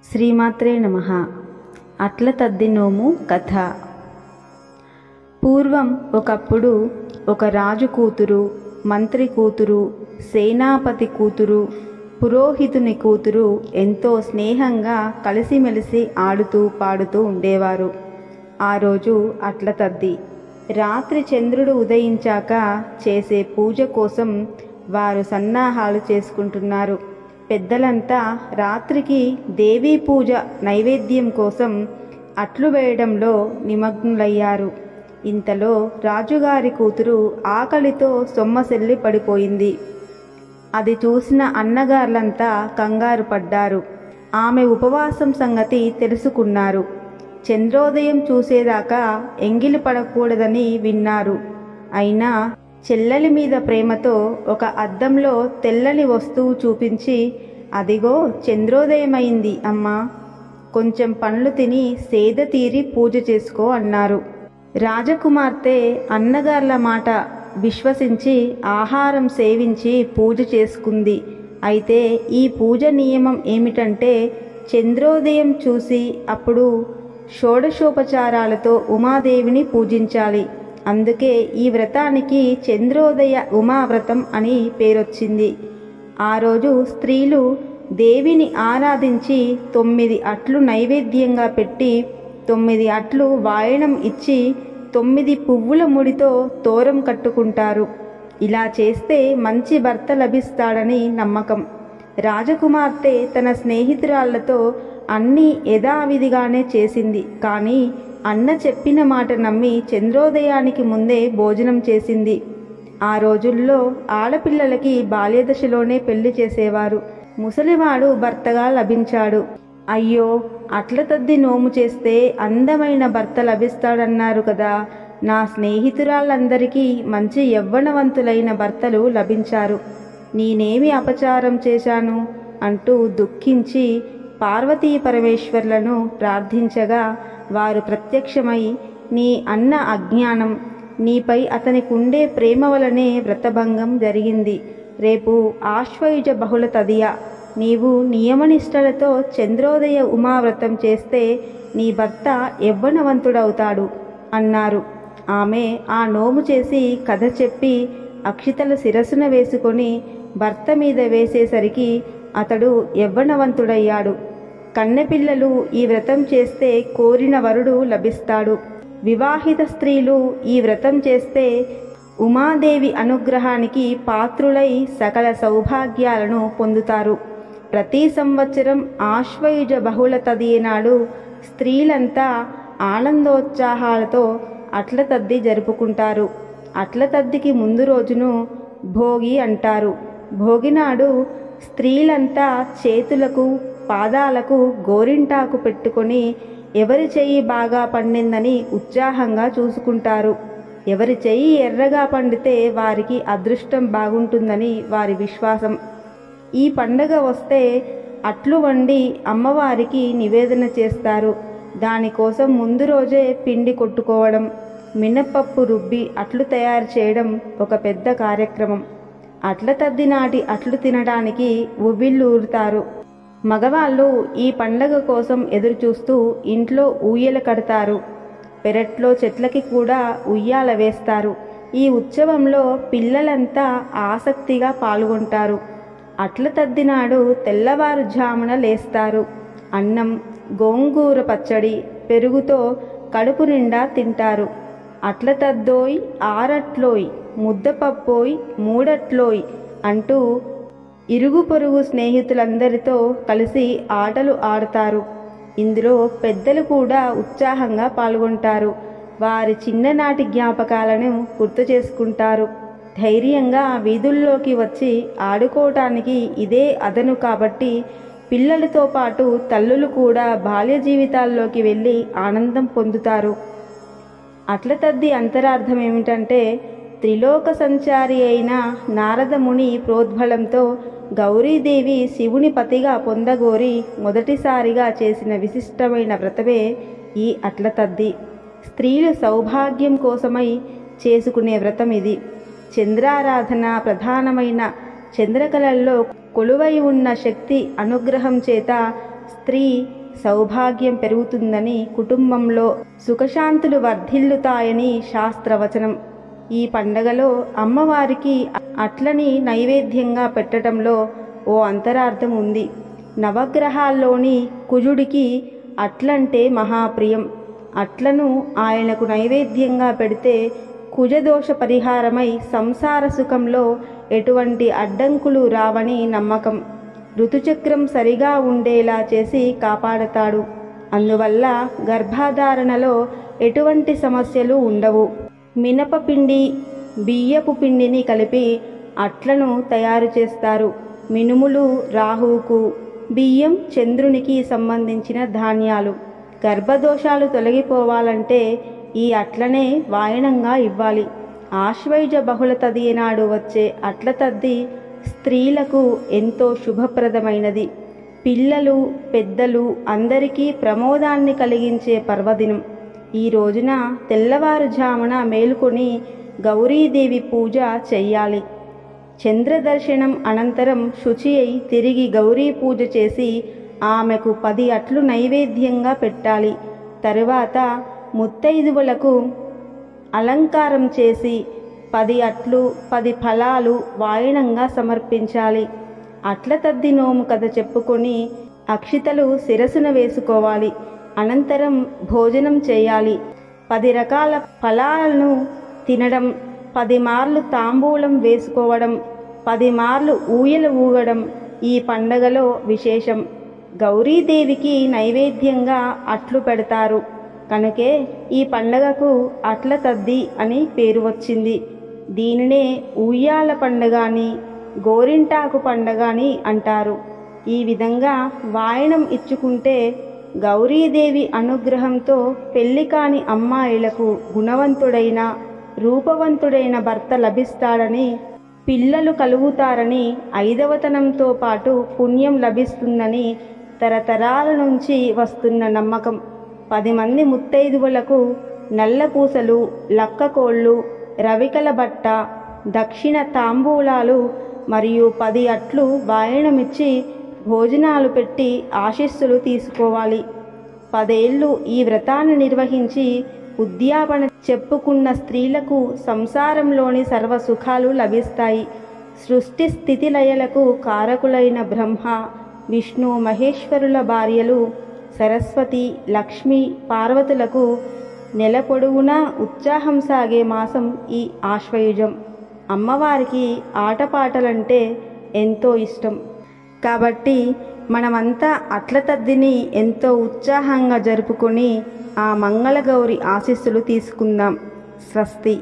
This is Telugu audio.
శ్రీమాత్రే నమః. అట్ల తద్ది నోము కథ. పూర్వం ఒకప్పుడు ఒక రాజు కూతురు, మంత్రి కూతురు, సేనాపతి కూతురు, పురోహితుని కూతురు ఎంతో స్నేహంగా కలిసిమెలిసి ఆడుతూ పాడుతూ ఉండేవారు. ఆ రోజు అట్ల తద్ది. రాత్రి చంద్రుడు ఉదయించాక చేసే పూజ కోసం వారు సన్నాహాలు చేసుకుంటున్నారు. పెద్దలంతా రాత్రికి దేవీ పూజ నైవేద్యం కోసం అట్లు వేయడంలో నిమగ్నులయ్యారు. ఇంతలో రాజుగారి కూతురు ఆకలితో సొమ్మసిల్లి పడిపోయింది. అది చూసిన అన్నగార్లంతా కంగారు పడ్డారు. ఆమె ఉపవాసం సంగతి తెలుసుకున్నారు. చంద్రోదయం చూసేదాకా ఎంగిలి పడకూడదని విన్నారు. అయినా చెల్లెలి మీద ప్రేమతో ఒక అద్దంలో తెల్లని వస్తువు చూపించి, అదిగో చంద్రోదయమైంది అమ్మా, కొంచెం పండ్లు తిని సేద తీరి పూజ చేసుకో అన్నారు. రాజకుమార్తె అన్నగార్ల మాట విశ్వసించి ఆహారం సేవించి పూజ చేసుకుంది. అయితే ఈ పూజ నియమం ఏమిటంటే, చంద్రోదయం చూసి అప్పుడు షోడశోపచారాలతో ఉమాదేవిని పూజించాలి. అందుకే ఈ వ్రతానికి చంద్రోదయ ఉమావ్రతం అని పేరొచ్చింది. ఆ రోజు స్త్రీలు దేవిని ఆరాధించి 9 అట్లు నైవేద్యంగా పెట్టి 9 అట్లు వాయనం ఇచ్చి 9 పువ్వుల ముడితో తోరం కట్టుకుంటారు. ఇలా చేస్తే మంచి భర్త లభిస్తాడని నమ్మకం. రాజకుమార్తె తన స్నేహితురాళ్లతో అన్నీ యథావిధిగానే చేసింది. కానీ అన్న చెప్పిన మాట నమ్మి చంద్రోదయానికి ముందే భోజనం చేసింది. ఆ రోజుల్లో ఆడపిల్లలకి బాల్యదశలోనే పెళ్లి చేసేవారు. ముసలివాడు భర్తగా లభించాడు. అయ్యో, అట్ల తద్ది నోము చేస్తే అందమైన భర్త లభిస్తాడన్నారు కదా, నా స్నేహితురాళ్ళందరికీ మంచి యవ్వనవంతులైన భర్తలు లభించారు, నేనేమి అపచారం చేశాను అంటూ దుఃఖించి పార్వతీ పరమేశ్వర్లను ప్రార్థించగా వారు ప్రత్యక్షమై, నీ అన్న అజ్ఞానం, నీపై అతనికుండే ప్రేమ వలనే వ్రతభంగం జరిగింది. రేపు ఆశ్వయుజ బహుళ తదియ, నీవు నియమనిష్టలతో చంద్రోదయ ఉమావ్రతం చేస్తే నీ భర్త యవ్వనవంతుడవుతాడు అన్నారు. ఆమె ఆ నోము చేసి కథ చెప్పి అక్షితలు శిరస్సున వేసుకొని భర్త మీద వేసేసరికి అతడు యవ్వనవంతుడయ్యాడు. కన్నెపిల్లలు ఈ వ్రతం చేస్తే కోరిన వరుడు లభిస్తాడు. వివాహిత స్త్రీలు ఈ వ్రతం చేస్తే ఉమాదేవి అనుగ్రహానికి పాత్రులై సకల సౌభాగ్యాలను పొందుతారు. ప్రతి సంవత్సరం ఆశ్వయుజ బహుళ తదియ నాడు స్త్రీలంతా ఆనందోత్సాహాలతో అట్ల తద్ది జరుపుకుంటారు. అట్ల తద్దికి ముందు రోజును భోగి అంటారు. భోగినాడు స్త్రీలంతా చేతులకు పాదాలకు గోరింటాకు పెట్టుకొని ఎవరి చెయ్యి బాగా పండిందని ఉత్సాహంగా చూసుకుంటారు. ఎవరి చెయ్యి ఎర్రగా పండితే వారికి అదృష్టం బాగుంటుందని వారి విశ్వాసం. ఈ పండగ వస్తే అట్లు వండి అమ్మవారికి నివేదన చేస్తారు. దానికోసం ముందు రోజే పిండి కొట్టుకోవడం, మినపప్పు రుబ్బి అట్లు తయారు చేయడం ఒక పెద్ద కార్యక్రమం. అట్ల తద్ది నాటి అట్లు తినడానికి ఉవ్విళ్ళు ఊరుతారు. మగవాళ్ళు ఈ పండగ కోసం ఎదురుచూస్తూ ఇంట్లో ఊయల కడతారు. పెరట్లో చెట్లకి కూడా ఉయ్యాల వేస్తారు. ఈ ఉత్సవంలో పిల్లలంతా ఆసక్తిగా పాల్గొంటారు. అట్ల తద్ది నాడు తెల్లవారుజామున లేస్తారు. అన్నం, గోంగూర పచ్చడి, పెరుగుతో కడుపు నిండా తింటారు. అట్ల తద్దోయ్, ఆరట్లోయ్, ముద్దపప్పోయ్, మూడట్లోయ్ అంటూ ఇరుగు పొరుగు స్నేహితులందరితో కలిసి ఆటలు ఆడతారు. ఇందులో పెద్దలు కూడా ఉత్సాహంగా పాల్గొంటారు. వారి చిన్ననాటి జ్ఞాపకాలను గుర్తు చేసుకుంటారు. ధైర్యంగా వీధుల్లోకి వచ్చి ఆడుకోవటానికి ఇదే అదను కాబట్టి పిల్లలతో పాటు తల్లులు కూడా బాల్య జీవితాల్లోకి వెళ్ళి ఆనందం పొందుతారు. అట్ల తద్ది అంతరార్థం ఏమిటంటే, త్రిలోక సంచారి అయిన నారదముని ప్రోద్బలంతో గౌరీదేవి శివుని పతిగా పొందగోరి మొదటిసారిగా చేసిన విశిష్టమైన వ్రతమే ఈ అట్ల తద్ది. స్త్రీలు సౌభాగ్యం కోసమై చేసుకునే వ్రతం ఇది. చంద్రారాధన ప్రధానమైన చంద్రకళల్లో కొలువై ఉన్న శక్తి అనుగ్రహం చేత స్త్రీ సౌభాగ్యం పెరుగుతుందని, కుటుంబంలో సుఖశాంతులు వర్ధిల్లుతాయని శాస్త్రవచనం. ఈ పండగలో అమ్మవారికి అట్లని నైవేద్యంగా పెట్టడంలో ఓ అంతరార్థం ఉంది. నవగ్రహాల్లోని కుజుడికి అట్లంటే మహాప్రియం. అట్లను ఆయనకు నైవేద్యంగా పెడితే కుజదోష పరిహారమై సంసార సుఖంలో ఎటువంటి అడ్డంకులు రావని నమ్మకం. ఋతుచక్రం సరిగా ఉండేలా చేసి కాపాడతాడు. అందువల్ల గర్భధారణలో ఎటువంటి సమస్యలు ఉండవు. మినపపిండి, బియ్యపు పిండిని కలిపి అట్లను తయారు చేస్తారు. మినుములు రాహువుకు, బియ్యం చంద్రునికి సంబంధించిన ధాన్యాలు. గర్భదోషాలు తొలగిపోవాలంటే ఈ అట్లనే వాయనంగా ఇవ్వాలి. ఆశ్వయుజ బహుళ తదియ నాడు వచ్చే అట్ల తద్ది స్త్రీలకు ఎంతో శుభప్రదమైనది. పిల్లలు పెద్దలు అందరికీ ప్రమోదాన్ని కలిగించే పర్వదినం. ఈ రోజున తెల్లవారుజామున మేలుకొని గౌరీదేవి పూజ చెయ్యాలి. చంద్రదర్శనం అనంతరం శుచి అయి తిరిగి గౌరీ పూజ చేసి ఆమెకు 10 అట్లు నైవేద్యంగా పెట్టాలి. తరువాత ముత్తైదువులకు అలంకారం చేసి 10 అట్లు 10 ఫలాలు వాయనంగా సమర్పించాలి. అట్ల తద్ది నోము కథ చెప్పుకొని అక్షితలు శిరసున వేసుకోవాలి. అనంతరం భోజనం చేయాలి. 10 రకాల ఫలాలను తినడం, 10 మార్లు తాంబూలం వేసుకోవడం, 10 మార్లు ఊయల ఊగడం ఈ పండగలో విశేషం. గౌరీదేవికి నైవేద్యంగా అట్లు పెడతారు కనుకే ఈ పండగకు అట్ల తద్ది అని పేరు వచ్చింది. దీనినే ఉయ్యాల పండగ అని, గోరింటాకు పండగ అని అంటారు. ఈ విధంగా వాయనం ఇచ్చుకుంటే గౌరీదేవి అనుగ్రహంతో పెళ్లి కాని అమ్మాయిలకు గుణవంతుడైన రూపవంతుడైన భర్త లభిస్తాడని, పిల్లలు కలుగుతారని, 5వతనంతో పాటు పుణ్యం లభిస్తుందని తరతరాల నుంచి వస్తున్న నమ్మకం. 10 మంది ముత్తైదువులకు నల్లపూసలు, లక్కకోళ్ళు, రవికల బట్ట, దక్షిణ తాంబూలాలు మరియు 10 అట్లు వాయనమిచ్చి భోజనాలు పెట్టి ఆశీస్సులు తీసుకోవాలి. 10 ఏళ్ళు ఈ వ్రతాన్ని నిర్వహించి ఉద్యాపన చెప్పుకున్న స్త్రీలకు సంసారంలోని సర్వ సుఖాలు లభిస్తాయి. సృష్టి స్థితి లయలకు కారకులైన బ్రహ్మ, విష్ణు, మహేశ్వరుల భార్యలు సరస్వతి, లక్ష్మి, పార్వతులకు నెల పొడవునా ఉత్సాహం సాగే మాసం ఈ ఆశ్వయుజం. అమ్మవారికి ఆటపాటలంటే ఎంతో ఇష్టం. కాబట్టి మనమంతా అట్ల తద్దిని ఎంతో ఉత్సాహంగా జరుపుకొని ఆ మంగళగౌరి ఆశీస్సులు తీసుకుందాం. స్వస్తి.